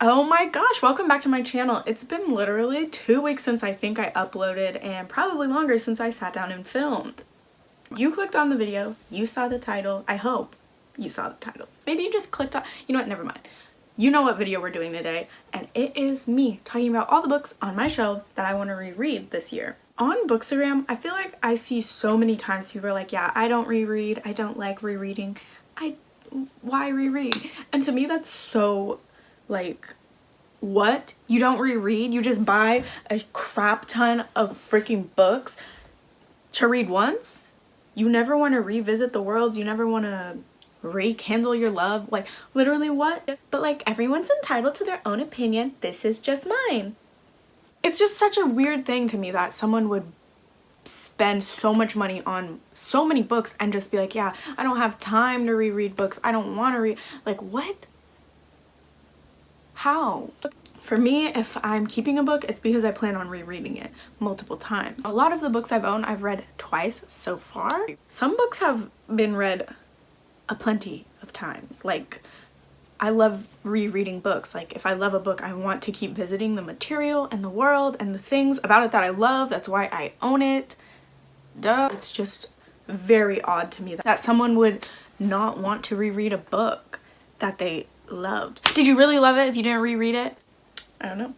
Oh my gosh, welcome back to my channel. It's been literally 2 weeks since I think I uploaded and probably longer since I sat down and filmed. You clicked on the video, you saw the title, I hope you saw the title. Maybe you just clicked on, you know what, never mind. You know what video we're doing today, and it is me talking about all the books on my shelves that I want to reread this year. On Bookstagram, I feel like I see so many times people are like, yeah, I don't reread, I don't like rereading, why reread? And to me that's so like, what? You don't reread? You just buy a crap ton of freaking books to read once? You never want to revisit the worlds? You never want to rekindle your love? Like, literally what? But like, everyone's entitled to their own opinion. This is just mine. It's just such a weird thing to me that someone would spend so much money on so many books and just be like, yeah, I don't have time to reread books. I don't want to read. Like, what? How? For me, if I'm keeping a book, it's because I plan on rereading it multiple times. A lot of the books I've owned, I've read twice so far. Some books have been read a plenty of times. Like, I love rereading books. Like, if I love a book, I want to keep visiting the material and the world and the things about it that I love. That's why I own it. Duh. It's just very odd to me that someone would not want to reread a book that they loved. Did you really love it if you didn't reread it? I don't know.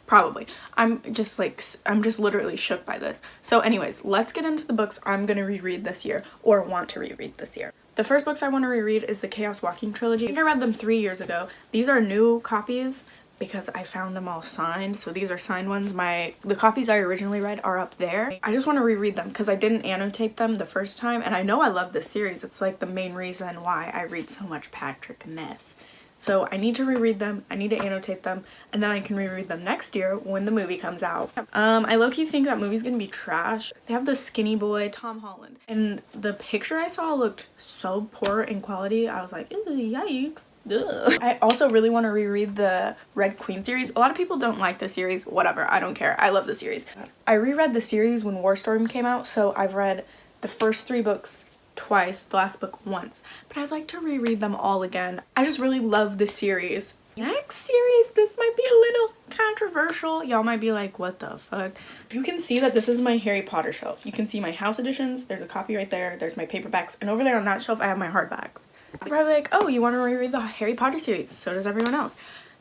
Probably. I'm just literally shook by this. So anyways, let's get into the books I'm gonna reread this year or want to reread this year. The first books I want to reread is the Chaos Walking trilogy. I think I read them 3 years ago. These are new copies because I found them all signed. So these are signed ones. The copies I originally read are up there. I just want to reread them because I didn't annotate them the first time, and I know I love this series. It's like the main reason why I read so much Patrick Ness. So I need to reread them, I need to annotate them, and then I can reread them next year when the movie comes out. I low-key think that movie's gonna be trash. They have the skinny boy, Tom Holland, and the picture I saw looked so poor in quality. I was like, ew, yikes. Ugh. I also really want to reread the Red Queen series. A lot of people don't like the series. Whatever, I don't care. I love the series. I reread the series when War Storm came out, so I've read the first 3 books twice, the last book once, but I'd like to reread them all again. I just really love the series. Next series, this might be a little controversial. Y'all might be like, what the fuck? You can see that this is my Harry Potter shelf. You can see my house editions. There's a copy right there. There's my paperbacks, and over there on that shelf I have my hardbacks. You're probably like, oh, you want to reread the Harry Potter series? So does everyone else.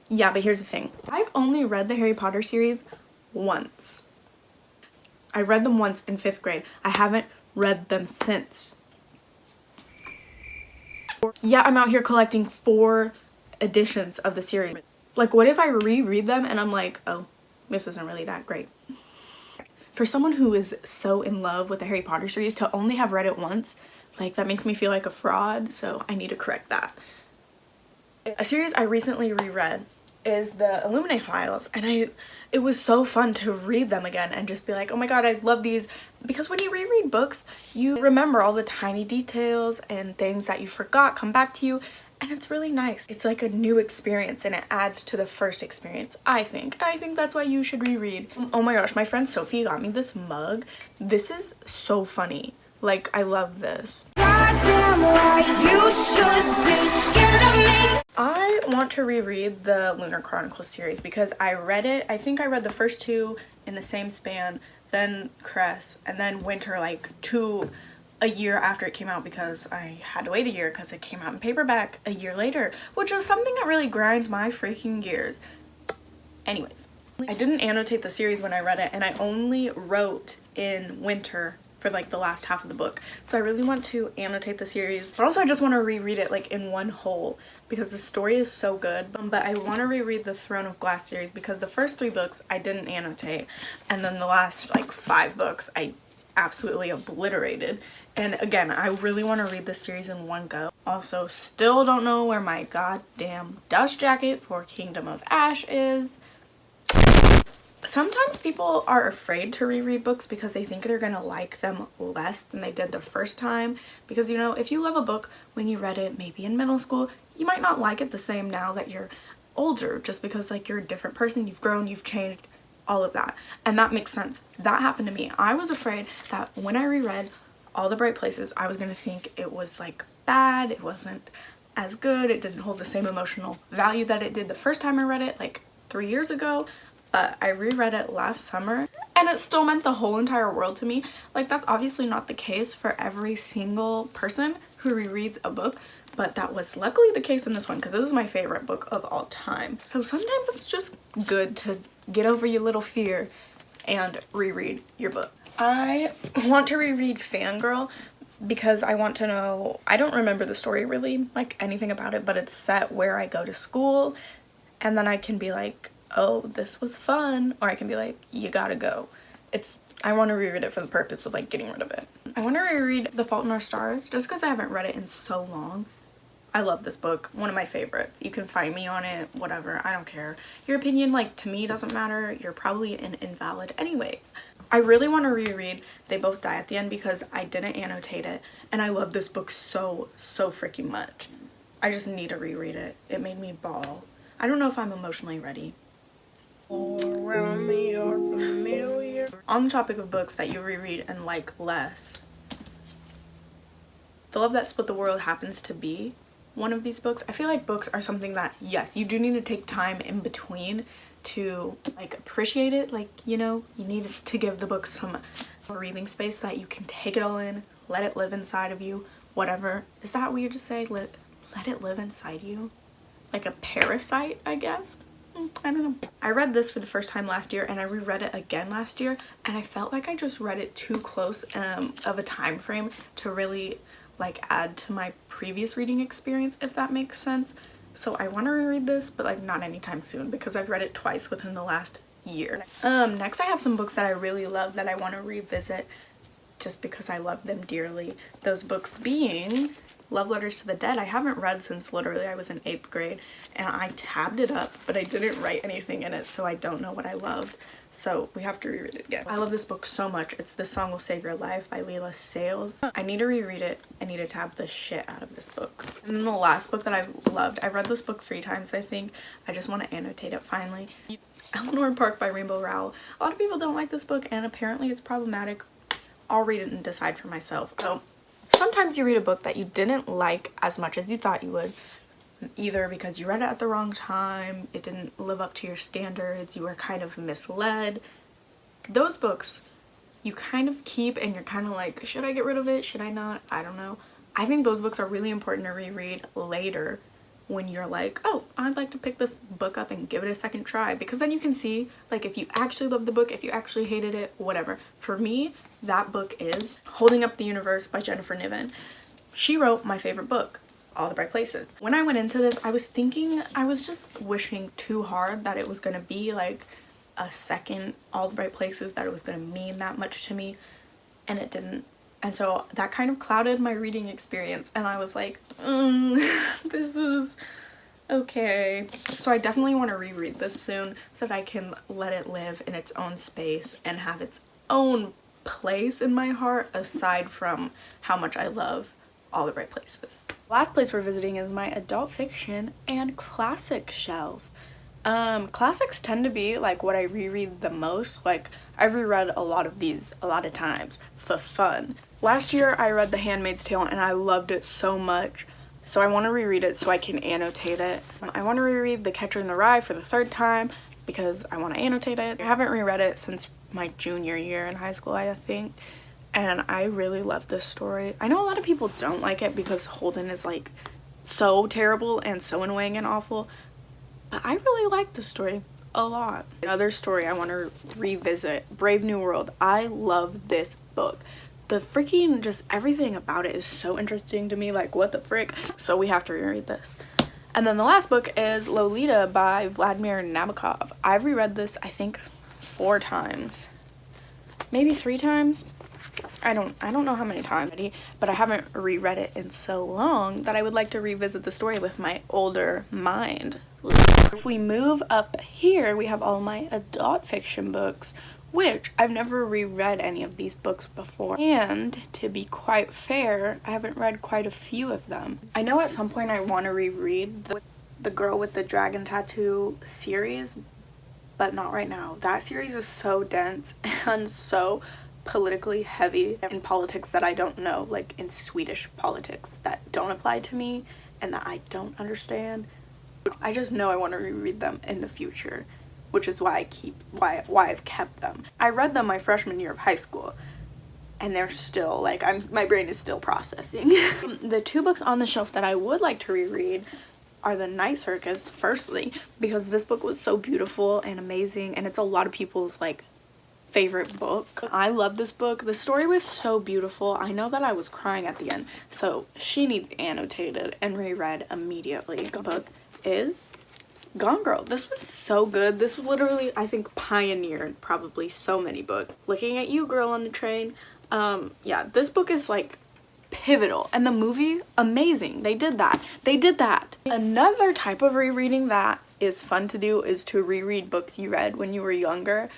Yeah, but here's the thing. I've only read the Harry Potter series once. I read them once in 5th grade. I haven't read them since. Yeah, I'm out here collecting 4 editions of the series. Like, what if I reread them and I'm like, oh, this isn't really that great? For someone who is so in love with the Harry Potter series to only have read it once, like, that makes me feel like a fraud, so I need to correct that. A series I recently reread is the Illuminate Files, and it was so fun to read them again and just be like, oh my god, I love these, because when you reread books you remember all the tiny details and things that you forgot come back to you, and it's really nice. It's like a new experience and it adds to the first experience. I think that's why you should reread. Oh my gosh, my friend Sophie got me this mug. This is so funny. Like, I love this. Goddamn right, you should be scared of me. I want to reread the Lunar Chronicles series because I read it. I think I read the first 2 in the same span, then Cress, and then Winter, like a year after it came out because I had to wait a year because it came out in paperback a year later, which was something that really grinds my freaking gears. Anyways, I didn't annotate the series when I read it, and I only wrote in Winter for like the last half of the book, so I really want to annotate the series, but also I just want to reread it like in one whole because the story is so good. But I want to reread the Throne of Glass series because the first 3 books I didn't annotate, and then the last like 5 books I absolutely obliterated. And again, I really want to read this series in one go. Also, still don't know where my goddamn dust jacket for Kingdom of Ash is. Sometimes people are afraid to reread books because they think they're gonna like them less than they did the first time. Because, you know, if you love a book when you read it maybe in middle school, you might not like it the same now that you're older, just because like you're a different person, you've grown, you've changed, all of that. And that makes sense. That happened to me. I was afraid that when I reread All the Bright Places, I was gonna think it was like bad, it wasn't as good. It didn't hold the same emotional value that it did the first time I read it, like 3 years ago, but I reread it last summer and it still meant the whole entire world to me. Like, that's obviously not the case for every single person who rereads a book, but that was luckily the case in this one because this is my favorite book of all time. So sometimes it's just good to get over your little fear and reread your book. I want to reread Fangirl because I want to know, I don't remember the story really, like anything about it, but it's set where I go to school, and then I can be like, oh, this was fun, or I can be like, you gotta go. I want to reread it for the purpose of like getting rid of it. I want to reread The Fault in Our Stars just because I haven't read it in so long. I love this book, one of my favorites. You can find me on it, whatever, I don't care. Your opinion, like, to me doesn't matter. You're probably an invalid anyways. I really want to reread They Both Die at the End because I didn't annotate it, and I love this book so freaking much. I just need to reread it. It made me bawl. I don't know if I'm emotionally ready. Around me are familiar. On the topic of books that you reread and like less, The Love That Split the World happens to be one of these books. I feel like books are something that, yes, you do need to take time in between to like appreciate it. Like, you know, you need to give the book some breathing space so that you can take it all in, let it live inside of you, whatever. Is that weird to say? Let it live inside you? Like a parasite, I guess? I don't know. I read this for the first time last year and I reread it again last year, and I felt like I just read it too close of a time frame to really like add to my previous reading experience, if that makes sense. So I want to reread this, but like not anytime soon because I've read it twice within the last year. Next I have some books that I really love that I want to revisit just because I love them dearly. Those books being Love Letters to the Dead. I haven't read since literally I was in 8th grade, and I tabbed it up, but I didn't write anything in it, so I don't know what I loved. So we have to reread it again. I love this book so much. It's This Song Will Save Your Life by Leila Sales. I need to reread it. I need to tab the shit out of this book. And then the last book that I've loved, I read this book 3 times, I think. I just want to annotate it finally. Eleanor Park by Rainbow Rowell. A lot of people don't like this book, and apparently it's problematic. I'll read it and decide for myself. So sometimes you read a book that you didn't like as much as you thought you would, either because you read it at the wrong time, it didn't live up to your standards, you were kind of misled. Those books you kind of keep and you're kind of like, should I get rid of it? Should I not? I don't know. I think those books are really important to reread later when you're like, oh, I'd like to pick this book up and give it a second try, because then you can see like if you actually love the book, if you actually hated it, whatever. For me, that book is Holding Up the Universe by Jennifer Niven. She wrote my favorite book, All the Bright Places. When I went into this, I was just wishing too hard that it was gonna be like a second All the Bright Places, that it was gonna mean that much to me, and it didn't. And so that kind of clouded my reading experience, and I was like, this is okay. So I definitely want to reread this soon so that I can let it live in its own space and have its own place in my heart, aside from how much I love All the Bright Places. Last place we're visiting is my adult fiction and classic shelf. Classics tend to be like what I reread the most. Like, I've reread a lot of these a lot of times for fun. Last year I read The Handmaid's Tale and I loved it so much, so I want to reread it so I can annotate it. I want to reread The Catcher in the Rye for the 3rd time because I want to annotate it. I haven't reread it since my junior year in high school, I think, and I really love this story. I know a lot of people don't like it because Holden is like so terrible and so annoying and awful, but I really like this story a lot. Another story I want to revisit, Brave New World. I love this book. The freaking just everything about it is so interesting to me, like what the frick. So we have to reread this. And then the last book is Lolita by Vladimir Nabokov. I've reread this I think 4 times, maybe 3 times. I don't know how many times, but I haven't reread it in so long that I would like to revisit the story with my older mind. If we move up here, we have all my adult fiction books, which I've never reread any of these books before. And to be quite fair, I haven't read quite a few of them. I know at some point I want to reread the Girl with the Dragon Tattoo series, but not right now. That series is so dense and so politically heavy in politics that I don't know, like in Swedish politics that don't apply to me, and that I don't understand. I just know I want to reread them in the future, which is why I've kept them. I read them my freshman year of high school, and they're still like, my brain is still processing. The 2 books on the shelf that I would like to reread are The Night Circus, firstly, because this book was so beautiful and amazing, and it's a lot of people's like favorite book. I love this book. The story was so beautiful. I know that I was crying at the end, so she needs annotated and reread immediately. The book is Gone Girl. This was so good. This literally, I think, pioneered probably so many books. Looking at You, Girl on the Train. Yeah, this book is like pivotal, and the movie, amazing. They did that. Another type of rereading that is fun to do is to reread books you read when you were younger,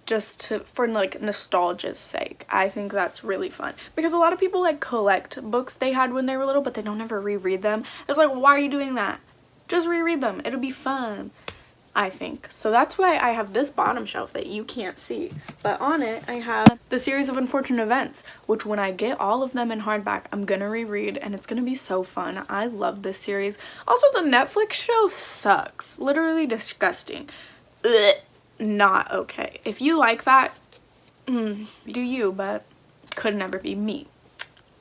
just for like nostalgia's sake. I think that's really fun, because a lot of people like collect books they had when they were little, but they don't ever reread them. It's like, why are you doing that? Just reread them. It'll be fun, I think. So that's why I have this bottom shelf that you can't see, but on it I have the series of Unfortunate Events, which when I get all of them in hardback, I'm gonna reread, and it's gonna be so fun. I love this series. Also, the Netflix show sucks. Literally disgusting. Ugh. Not okay. If you like that, do you, but could never be me.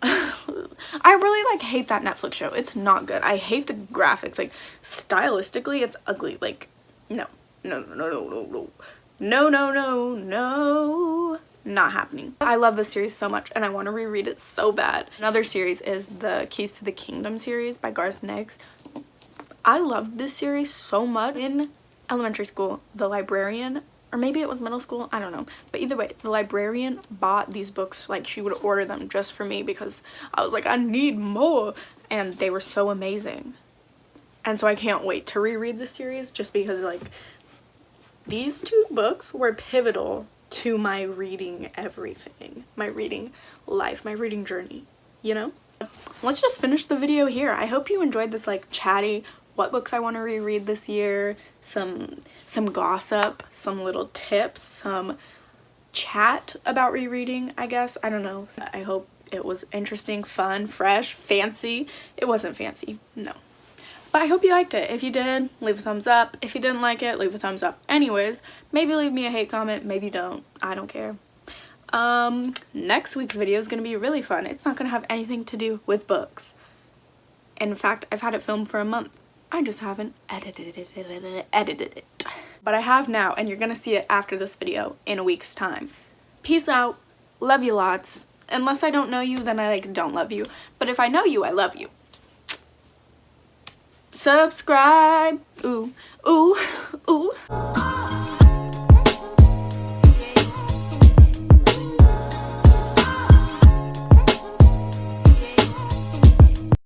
I really like hate that Netflix show. It's not good. I hate the graphics. Like, stylistically it's ugly. Like, no, not happening. I love this series so much, and I want to reread it so bad. Another series is the Keys to the Kingdom series by Garth Nix. I loved this series so much. In elementary school, the librarian, or maybe it was middle school, I don't know, but either way, the librarian bought these books. Like, she would order them just for me because I was like, I need more, and they were so amazing. And so I can't wait to reread this series, just because like these 2 books were pivotal to my reading everything, my reading life, my reading journey, you know? Let's just finish the video here. I hope you enjoyed this like chatty what books I want to reread this year, some gossip, some little tips, some chat about rereading, I guess. I don't know. I hope it was interesting, fun, fresh, fancy. It wasn't fancy, no. But I hope you liked it. If you did, leave a thumbs up. If you didn't like it, leave a thumbs up anyways. Maybe leave me a hate comment, maybe don't. I don't care. Next week's video is going to be really fun. It's not going to have anything to do with books. In fact, I've had it filmed for a month. I just haven't edited it. But I have now, and you're gonna see it after this video in a week's time. Peace out. Love you lots. Unless I don't know you, then I like don't love you. But if I know you, I love you. Subscribe. Ooh, ooh, ooh.